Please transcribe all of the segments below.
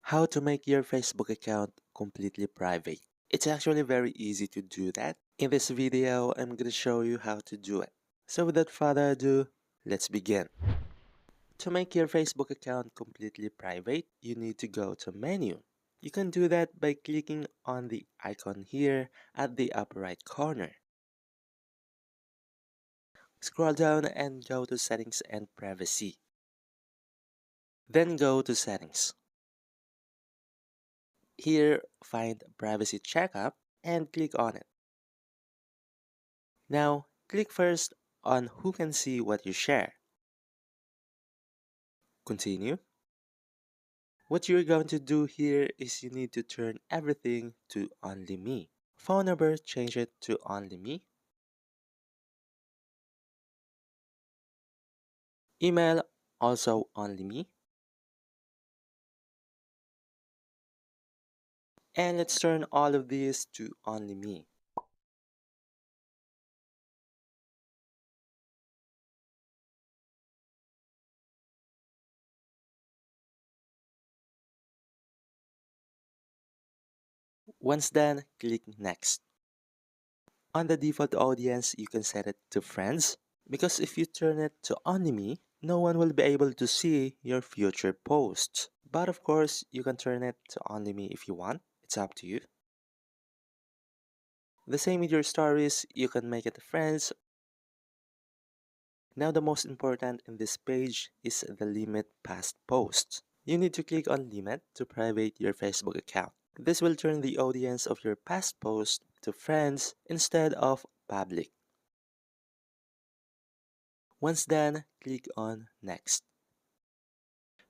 How to make your Facebook account completely private. It's actually very easy to do that. In this video, I'm going to show you how to do it. So without further ado, let's begin. To make your Facebook account completely private, you need to go to menu. You can do that by clicking on the icon here at the upper right corner. Scroll down and go to Settings and Privacy. Then go to Settings. Here, find Privacy Checkup and click on it. Now, click first on Who can see what you share. Continue. What you're going to do here is you need to turn everything to Only Me. Phone number, change it to Only Me. Email, also Only Me. And let's turn all of these to Only Me. Once done, click Next. On the default audience, you can set it to Friends, because if you turn it to Only Me, no one will be able to see your future posts. But of course, you can turn it to Only Me if you want. It's up to you. The same with your stories, you can make it Friends. Now the most important in this page is the Limit Past Posts. You need to click on Limit to private your Facebook account. This will turn the audience of your past posts to friends instead of public. Once done, click on Next.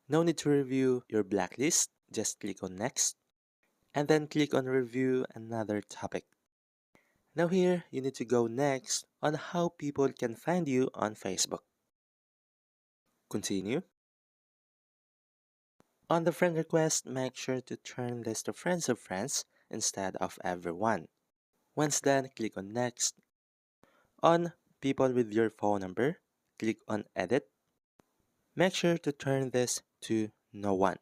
No need to review your blacklist, just click on Next, and then click on Review another topic. Now here, you need to go next on how people can find you on Facebook. Continue. On the friend request, make sure to turn this to friends of friends instead of everyone. Once done, click on Next. On people with your phone number, click on Edit. Make sure to turn this to No One.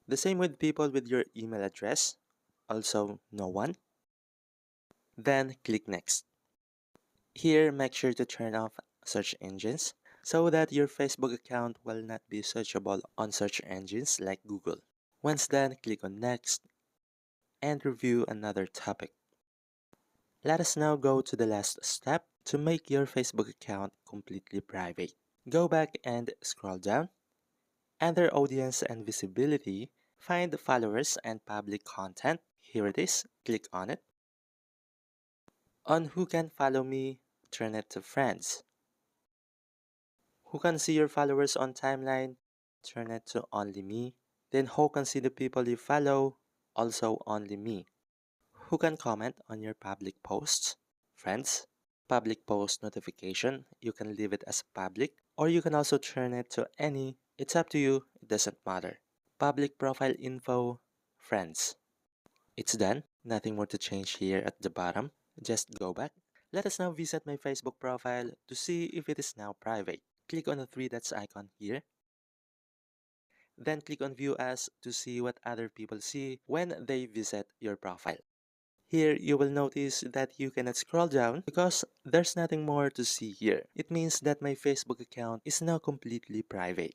The same with people with your email address, also No One. Then click Next. Here, make sure to turn off search engines so that your Facebook account will not be searchable on search engines like Google. Once done, click on Next and review another topic. Let us now go to the last step to make your Facebook account completely private. Go back and scroll down. Under Audience and Visibility, find Followers and Public Content. Here it is. Click on it. On Who Can Follow Me, turn it to Friends. Who can see your followers on timeline? Turn it to Only Me. Then who can see the people you follow? Also Only Me. Who can comment on your public posts? Friends. Public post notification, you can leave it as public, or you can also turn it to any. It's up to you, it doesn't matter. Public profile info, Friends. It's done. Nothing more to change here at the bottom. Just go back. Let us now visit my Facebook profile to see if it is now private. Click on the three dots icon here. Then click on View As to see what other people see when they visit your profile. Here, you will notice that you cannot scroll down because there's nothing more to see here. It means that my Facebook account is now completely private.